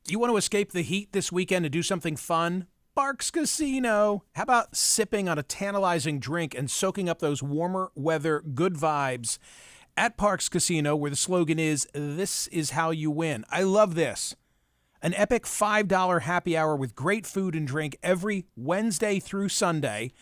You want to escape the heat this weekend and do something fun? Parks Casino. How about sipping on a tantalizing drink and soaking up those warmer weather good vibes at Parks Casino, where the slogan is, "This is how you win." I love this. An epic $5 happy hour with great food and drink every Wednesday through Sunday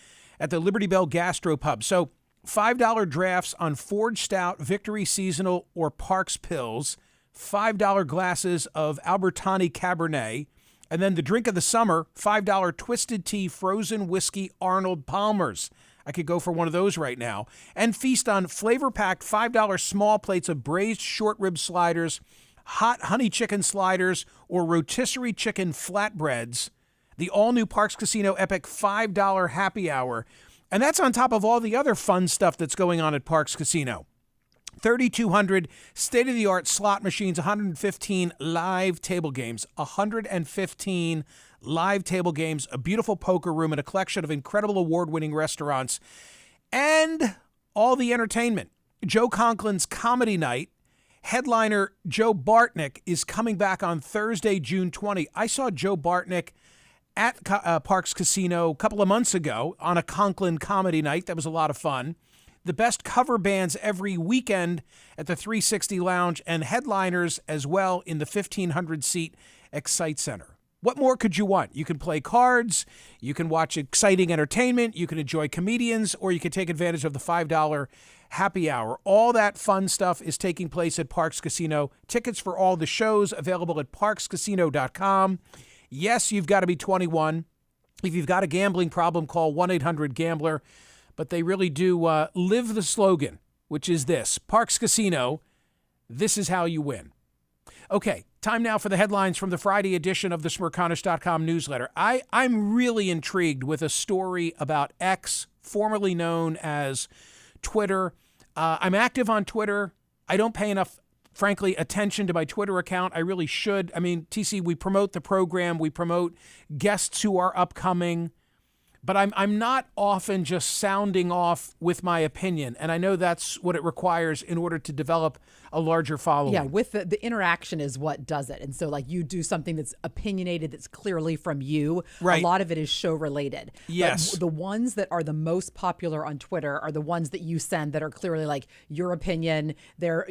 at the Liberty Bell Gastropub. So $5 drafts on Forge Stout, Victory Seasonal, or Parks Pills, $5 glasses of Albertani Cabernet, and then the drink of the summer, $5 Twisted Tea Frozen Whiskey Arnold Palmer's. I could go for one of those right now. And feast on flavor-packed $5 small plates of braised short rib sliders, hot honey chicken sliders, or rotisserie chicken flatbreads. The all-new Parks Casino Epic $5 happy hour. And that's on top of all the other fun stuff that's going on at Parks Casino. 3,200 state-of-the-art slot machines, 115 live table games, 115 live table games, a beautiful poker room, and a collection of incredible award-winning restaurants, and all the entertainment. Joe Conklin's Comedy Night. Headliner Joe Bartnick is coming back on Thursday, June 20. I saw Joe Bartnick at Parks Casino a couple of months ago on a Conklin Comedy Night. That was a lot of fun. The best cover bands every weekend at the 360 Lounge, and headliners as well in the 1,500-seat Excite Center. What more could you want? You can play cards, you can watch exciting entertainment, you can enjoy comedians, or you can take advantage of the $5 happy hour. All that fun stuff is taking place at Parks Casino. Tickets for all the shows available at parkscasino.com. Yes, you've got to be 21. If you've got a gambling problem, call 1-800-GAMBLER. But they really do live the slogan, which is this: Parks Casino, this is how you win. Okay, time now for the headlines from the Friday edition of the Smerconish.com newsletter. I'm really intrigued with a story about X, formerly known as Twitter. I'm active on Twitter. I don't pay enough, frankly, attention to my Twitter account. I really should. I mean, TC, we promote the program. We promote guests who are upcoming. But I'm not often just sounding off with my opinion, and I know that's what it requires in order to develop a larger following. Yeah, with the interaction is what does it. And so, like, you do something that's opinionated, that's clearly from you. Right. A lot of it is show related. Yes. But the ones that are the most popular on Twitter are the ones that you send that are clearly like your opinion. They're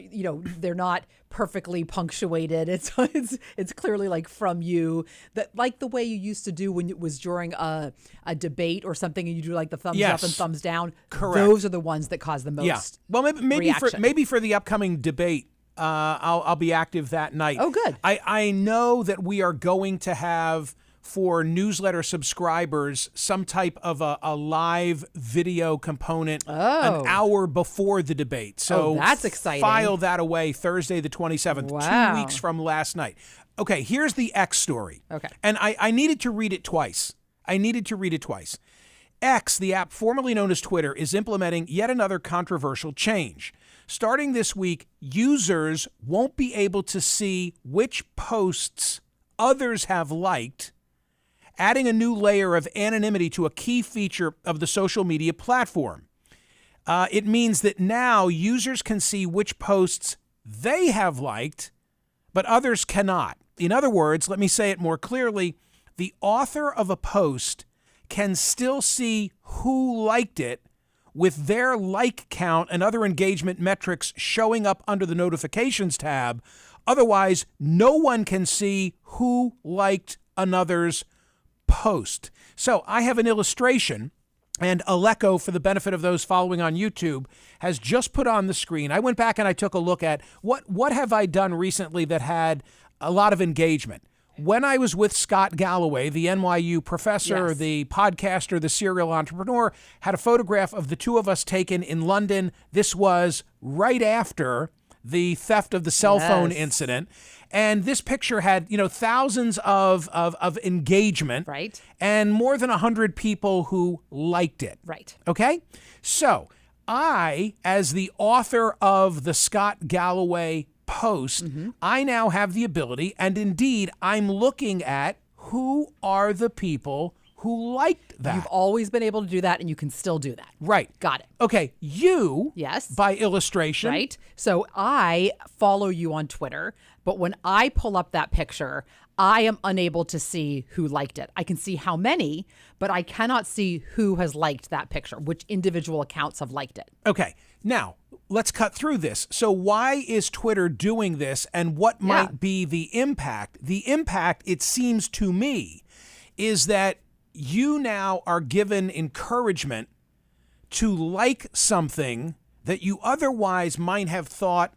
not perfectly punctuated. It's clearly like from you, that like the way you used to do when it was during a debate or something, and you do like the thumbs up and thumbs down. Correct. Those are the ones that cause the most. Yeah. Well, maybe for the upcoming debate, I'll be active that night. Oh, good. I know that we are going to have, for newsletter subscribers, some type of a live video component an hour before the debate. So that's exciting. File that away Thursday the 27th, Wow. 2 weeks from last night. Okay, here's the X story. Okay. And I needed to read it twice. X, the app formerly known as Twitter, is implementing yet another controversial change. Starting this week, users won't be able to see which posts others have liked, adding a new layer of anonymity to a key feature of the social media platform. It means that now users can see which posts they have liked, but others cannot. In other words, let me say it more clearly, the author of a post can still see who liked it, with their like count and other engagement metrics showing up under the notifications tab. Otherwise, no one can see who liked another's post. So I have an illustration, and Aleko, for the benefit of those following on YouTube, has just put on the screen. I went back and I took a look at what have I done recently that had a lot of engagement. When I was with Scott Galloway, the NYU professor, Yes. the podcaster, the serial entrepreneur, had a photograph of the two of us taken in London. This was right after the theft of the cell phone incident. And this picture had, thousands of engagement. Right. And more than 100 people who liked it. Right. Okay? So I, as the author of the Scott Galloway post, I now have the ability, and indeed I'm looking at who are the people who liked that. You've always been able to do that, and you can still do that. Right. Got it. Okay, you, yes, by illustration. Right. So I follow you on Twitter, but when I pull up that picture, I am unable to see who liked it. I can see how many, but I cannot see who has liked that picture, which individual accounts have liked it. Okay, now let's cut through this. So why is Twitter doing this, and what might be the impact? The impact, it seems to me, is that you now are given encouragement to like something that you otherwise might have thought,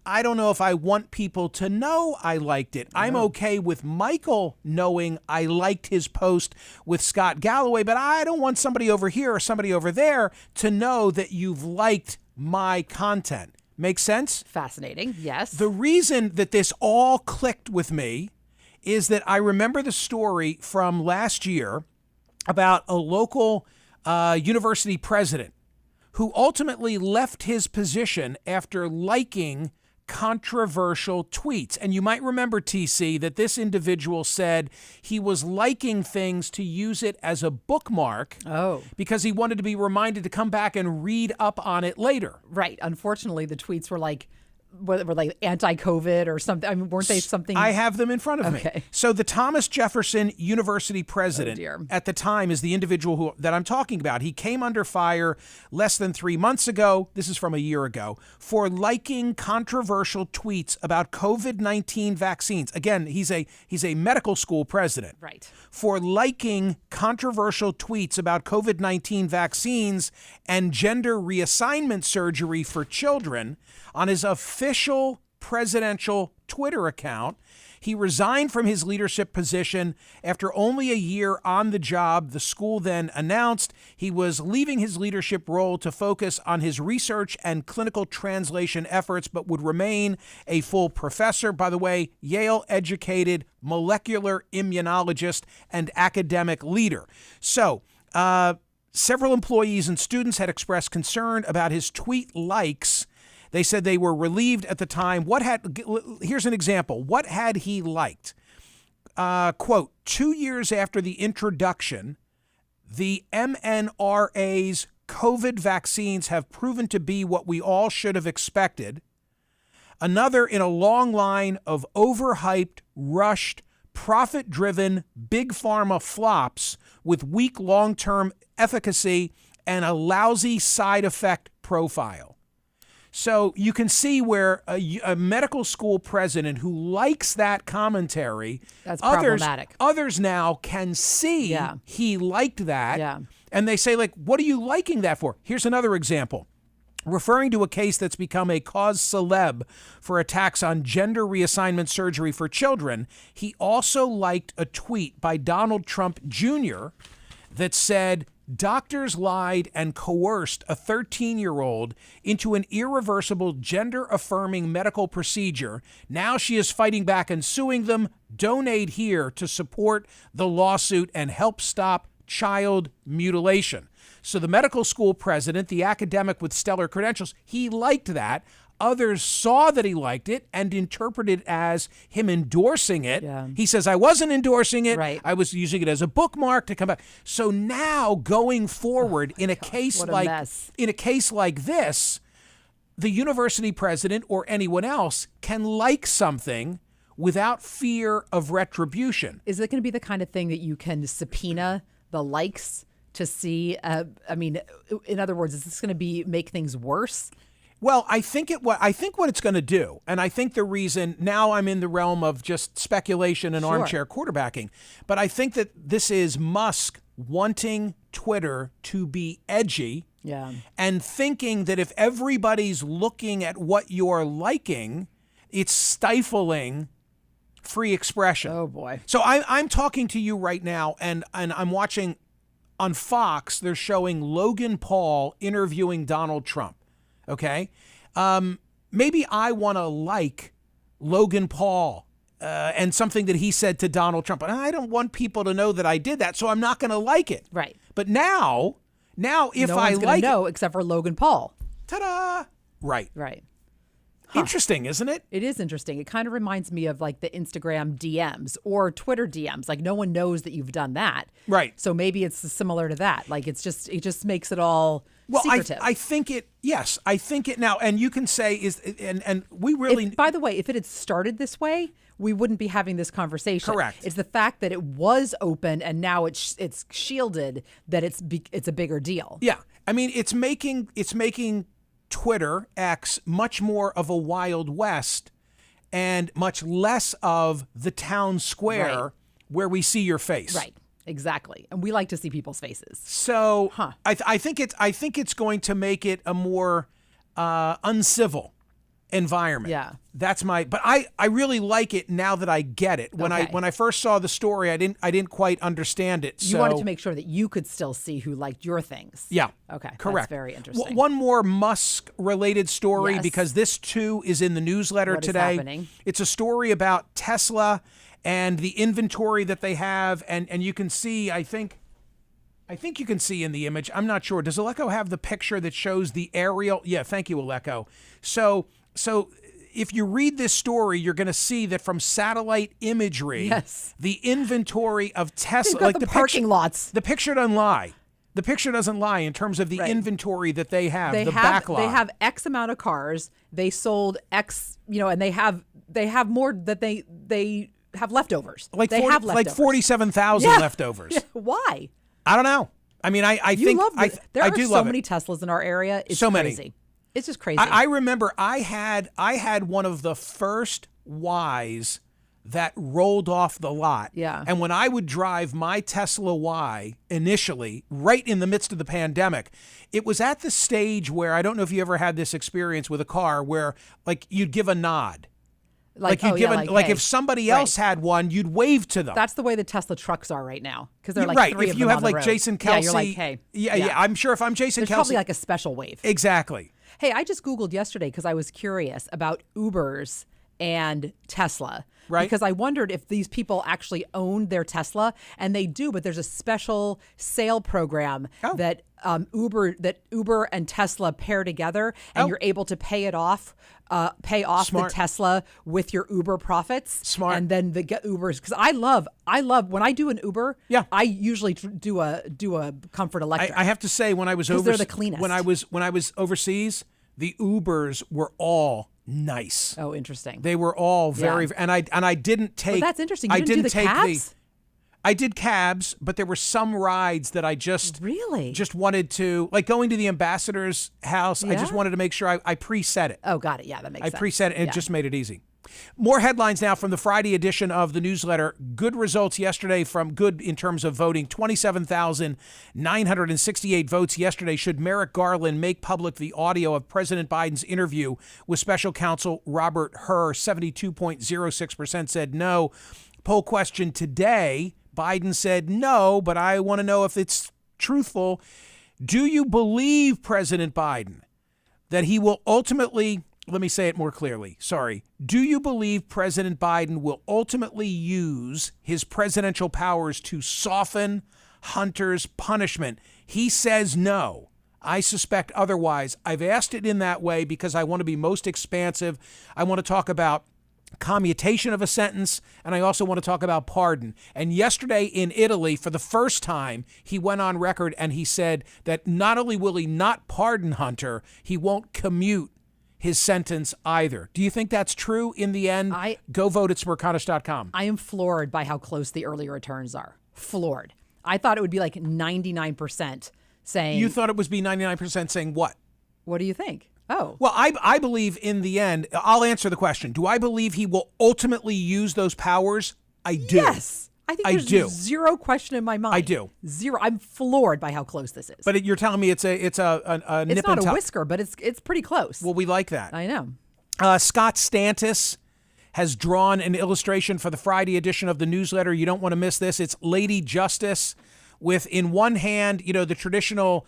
I don't know if I want people to know I liked it. I'm okay with Michael knowing I liked his post with Scott Galloway, but I don't want somebody over here or somebody over there to know that you've liked my content. Make sense? Fascinating. Yes. The reason that this all clicked with me is that I remember the story from last year about a local university president who ultimately left his position after liking controversial tweets. And you might remember, TC, that this individual said he was liking things to use it as a bookmark because he wanted to be reminded to come back and read up on it later. Right. Unfortunately, the tweets were like anti-COVID or something. I mean, weren't they something? I have them in front of me. So the Thomas Jefferson University president at the time is the individual that I'm talking about. He came under fire less than 3 months ago. This is from a year ago, for liking controversial tweets about COVID-19 vaccines. Again, he's a medical school president. Right. For liking controversial tweets about COVID-19 vaccines and gender reassignment surgery for children on his official presidential Twitter account. He resigned from his leadership position after only a year on the job. The school then announced he was leaving his leadership role to focus on his research and clinical translation efforts, but would remain a full professor. By the way, Yale-educated molecular immunologist and academic leader. So, several employees and students had expressed concern about his tweet likes. They said they were relieved at the time. Here's an example. What had he liked? Quote, 2 years after the introduction, the mRNA's COVID vaccines have proven to be what we all should have expected. Another in a long line of overhyped, rushed, profit-driven big pharma flops with weak long-term efficacy and a lousy side effect profile. So you can see where a medical school president who likes that commentary, that's problematic. Others now can see he liked that. Yeah. And they say, like, what are you liking that for? Here's another example. Referring to a case that's become a cause celeb for attacks on gender reassignment surgery for children, he also liked a tweet by Donald Trump Jr. that said, doctors lied and coerced a 13-year-old into an irreversible gender-affirming medical procedure. Now she is fighting back and suing them. Donate here to support the lawsuit and help stop child mutilation. So the medical school president, the academic with stellar credentials, he liked that. Others saw that he liked it and interpreted it as him endorsing it. Yeah. He says, I wasn't endorsing it. Right. I was using it as a bookmark to come back. So now going forward in a case like this, the university president or anyone else can like something without fear of retribution. Is it going to be the kind of thing that you can subpoena the likes to see? I mean, in other words, is this going to make things worse? Well, I think what it's going to do, and I think the reason, now I'm in the realm of just speculation and armchair quarterbacking, but I think that this is Musk wanting Twitter to be edgy and thinking that if everybody's looking at what you're liking, it's stifling free expression. Oh, boy. So I'm talking to you right now, and I'm watching on Fox, they're showing Logan Paul interviewing Donald Trump. Okay, maybe I want to like Logan Paul and something that he said to Donald Trump, and I don't want people to know that I did that, so I'm not going to like it. Right. But now if no I one's like know except for Logan Paul. Ta-da! Right. Right. Interesting, isn't it? It is interesting. It kind of reminds me of like the Instagram DMs or Twitter DMs. Like no one knows that you've done that. Right. So maybe it's similar to that. Like it just makes it all secretive. I think it, yes, I think it now, and you can say and we really. By the way, if it had started this way, we wouldn't be having this conversation. Correct. It's the fact that it was open and now it's shielded that it's a bigger deal. Yeah. I mean, it's making Twitter, X, much more of a Wild West and much less of the town square where we see your face. Right. Exactly. And we like to see people's faces. So I think it's going to make it a more uncivil environment. Yeah. That's but I really like it now that I get it. When I first saw the story, I didn't quite understand it. So you wanted to make sure that you could still see who liked your things. Yeah. Okay. Correct. That's very interesting. One more Musk related story, Yes. because this too is in the newsletter What is today. happening? It's a story about Tesla and the inventory that they have, and you can see, I think you can see in the image. I'm not sure. Does Aleko have the picture that shows the aerial? Yeah, thank you, Aleko. So if you read this story, you're going to see that from satellite imagery, Yes. the inventory of Tesla, They've got like the parking lots. the picture doesn't lie. The picture doesn't lie in terms of the inventory that they have, backlog. They have X amount of cars. They sold X, and they have more that they have leftovers. Like they have leftovers. like 47,000 leftovers. Yeah. Why? I don't know. I mean, I You think love there I are do so love many it. Teslas in our area. It's So many. crazy. It's just crazy. I remember I had one of the first Ys that rolled off the lot. Yeah. And when I would drive my Tesla Y initially, right in the midst of the pandemic, it was at the stage where, I don't know if you ever had this experience with a car where like you'd give a nod. Like you'd give hey. if somebody else had one, you'd wave to them. That's the way the Tesla trucks are right now, because they're like right. three If of you them have on the like road. Jason Kelce, yeah, you're like, hey, yeah. I'm sure if I'm Jason There's Kelce, probably like a special wave. exactly. Hey, I just Googled yesterday because I was curious about Ubers and Tesla. Right. Because I wondered if these people actually owned their Tesla, and they do, but there's a special sale program that Uber and Tesla pair together, and you're able to pay off Smart. the Tesla with your Uber profits. Smart. And then the Ubers, because I love when I do an Uber. Yeah. I usually do a Comfort Electric. I have to say, when I was they're the cleanest. when I was overseas, the Ubers were all nice. Oh, interesting. They were all very, and I didn't take. But that's interesting. You I didn't do the take cabs? I did cabs, but there were some rides that I just wanted to, like going to the ambassador's house. I just wanted to make sure I preset it. Oh, got it. Yeah, that makes sense. I preset it, and it just made it easy. More headlines now from the Friday edition of the newsletter. Good results yesterday good in terms of voting. 27,968 votes yesterday. Should Merrick Garland make public the audio of President Biden's interview with special counsel Robert Hur? 72.06% said no. Poll question today, Biden said no, but I want to know if it's truthful. Do you believe President Biden that he will ultimately... Let me say it more clearly. Sorry. Do you believe President Biden will ultimately use his presidential powers to soften Hunter's punishment? He says no. I suspect otherwise. I've asked it in that way because I want to be most expansive. I want to talk about commutation of a sentence, and I also want to talk about pardon. And yesterday in Italy, for the first time, he went on record and he said that not only will he not pardon Hunter, he won't commute his sentence either. Do you think that's true in the end? Go vote at Smerconish.com. I am floored by how close the early returns are. Floored. I thought it would be like 99% saying... You thought it was be 99% saying what? What do you think? Oh. Well, I believe in the end, I'll answer the question. Do I believe he will ultimately use those powers? I do. Yes. I think there's zero question in my mind. I do. Zero. I'm floored by how close this is. But you're telling me it's a It's nip not and a tuck. whisker, but it's pretty close. Well, we like that. I know. Scott Stantis has drawn an illustration for the Friday edition of the newsletter. You don't want to miss this. It's Lady Justice with, in one hand, the traditional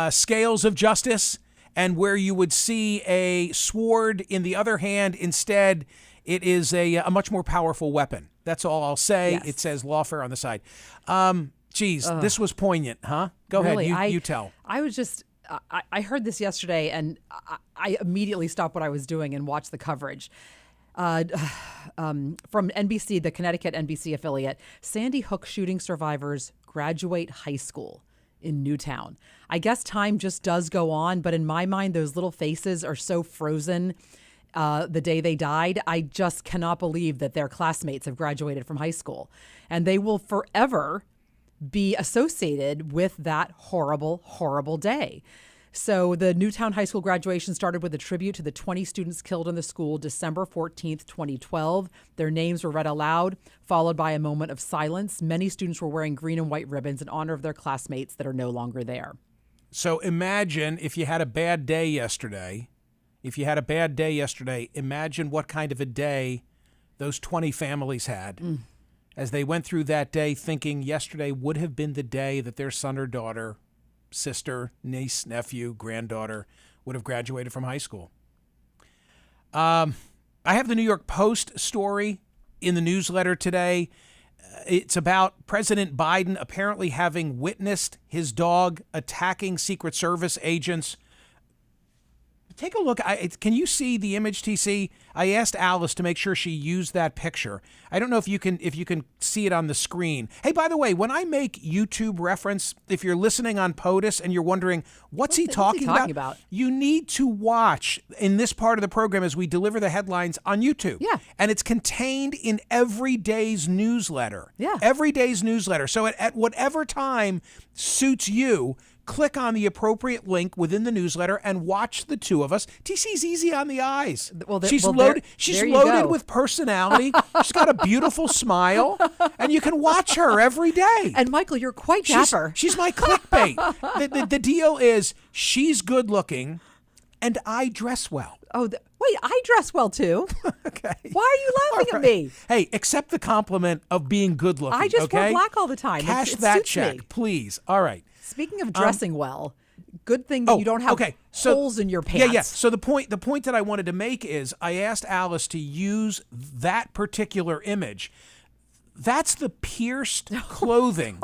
scales of justice, and where you would see a sword in the other hand, instead, it is a much more powerful weapon. That's all I'll say. Yes. It says lawfare on the side. This was poignant, huh? Go really, ahead. You tell. I was just, I heard this yesterday, and I immediately stopped what I was doing and watched the coverage. From NBC, the Connecticut NBC affiliate, Sandy Hook shooting survivors graduate high school in Newtown. I guess time just does go on, but in my mind, those little faces are so frozen. The day they died, I just cannot believe that their classmates have graduated from high school, and they will forever be associated with that horrible, horrible day. So the Newtown High School graduation started with a tribute to the 20 students killed in the school December 14th, 2012. Their names were read aloud, followed by a moment of silence. Many students were wearing green and white ribbons in honor of their classmates that are no longer there. So imagine if you had a bad day yesterday. Imagine what kind of a day those 20 families had as they went through that day thinking yesterday would have been the day that their son or daughter, sister, niece, nephew, granddaughter would have graduated from high school. I have the New York Post story in the newsletter today. It's about President Biden apparently having witnessed his dog attacking Secret Service agents. Take a look. Can you see the image, TC? I asked Alice to make sure she used that picture. I don't know if you can see it on the screen. Hey, by the way, when I make YouTube reference, if you're listening on POTUS and you're wondering what's he talking about, you need to watch in this part of the program as we deliver the headlines on YouTube. Yeah. And it's contained in every day's newsletter. Yeah. Every day's newsletter. So at whatever time suits you, click on the appropriate link within the newsletter and watch the two of us. TC's easy on the eyes. She's loaded with personality. She's got a beautiful smile, and you can watch her every day. And Michael, you're quite dapper. She's my clickbait. The deal is she's good looking, and I dress well. Oh, wait, I dress well too. Okay. Why are you laughing at me? Hey, accept the compliment of being good looking. I just wear black all the time. Cash it that suits check, me. please. All right. Speaking of dressing well, good thing that you don't have holes in your pants. Yeah. So the point that I wanted to make is I asked Alice to use that particular image. That's the pierced clothing.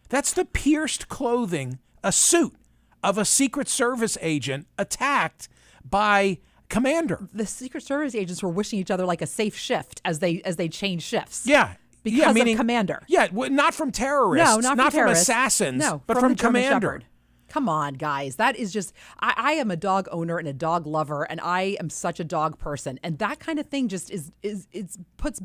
That's the pierced clothing, a suit of a Secret Service agent attacked by Commander. The Secret Service agents were wishing each other like a safe shift as they change shifts. Yeah. Because of Commander. Yeah, not from terrorists. No, not from assassins. No, but from the German Commander. Shepherd. Come on, guys. That is just, I am a dog owner and a dog lover, and I am such a dog person. And that kind of thing just puts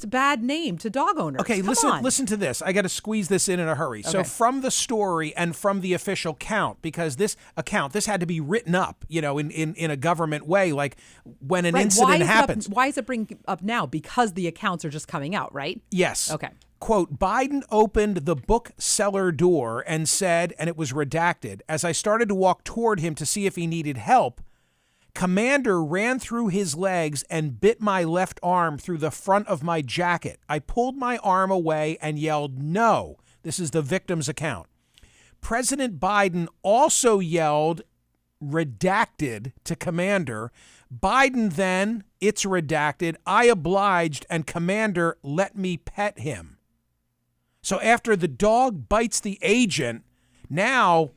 a bad name to dog owners. Okay, listen to this. I got to squeeze this in a hurry. Okay. So from the story and from the official count, because this had to be written up, in a government way, like when an incident happens. Why is it bringing up now? Because the accounts are just coming out, right? Yes. Okay. Quote, Biden opened the bookseller door and said, and it was redacted, as I started to walk toward him to see if he needed help, Commander ran through his legs and bit my left arm through the front of my jacket. I pulled my arm away and yelled, no. This is the victim's account. President Biden also yelled, redacted, to Commander. Biden then, it's redacted, I obliged, and Commander let me pet him. So after the dog bites the agent, now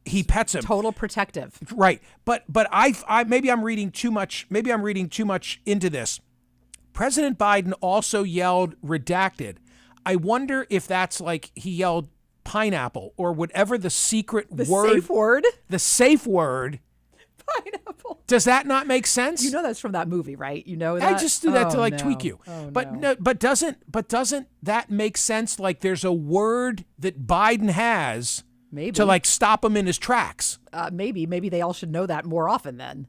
he pets him. Total protective. Right. But I maybe I'm reading too much into this. President Biden also yelled redacted. I wonder if that's like he yelled pineapple or whatever the secret word. Safe word? The safe word. Pineapple. Does that not make sense? You know that's from that movie, right? You know that? I just do that to tweak you. Oh, but doesn't that make sense? Like there's a word that Biden has maybe to stop him in his tracks. Maybe they all should know that more often then.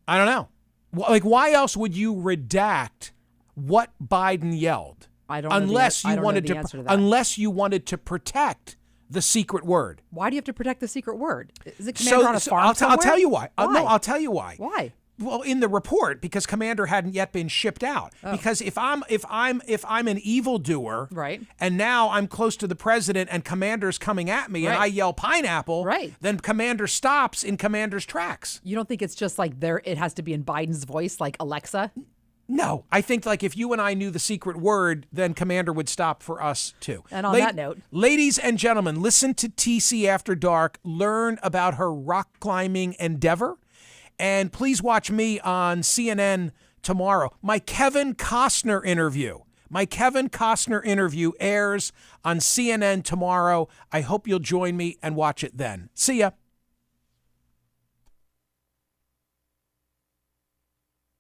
I don't know. Why else would you redact what Biden yelled? I don't know the answer to that. Unless you wanted to protect the secret word. Why do you have to protect the secret word? Is it Commander on a farm I'll somewhere? tell you why. Why? No, I'll tell you why. Why? Well, in the report, because Commander hadn't yet been shipped out. Oh. Because if I'm an evildoer, right, and now I'm close to the president and Commander's coming at me, and I yell pineapple, right, then Commander stops in Commander's tracks. You don't think it's just like it has to be in Biden's voice, like Alexa? No, I think like if you and I knew the secret word, then Commander would stop for us too. And on that note, ladies and gentlemen, listen to TC After Dark, learn about her rock climbing endeavor, and please watch me on CNN tomorrow. My Kevin Costner interview airs on CNN tomorrow. I hope you'll join me and watch it then. See ya.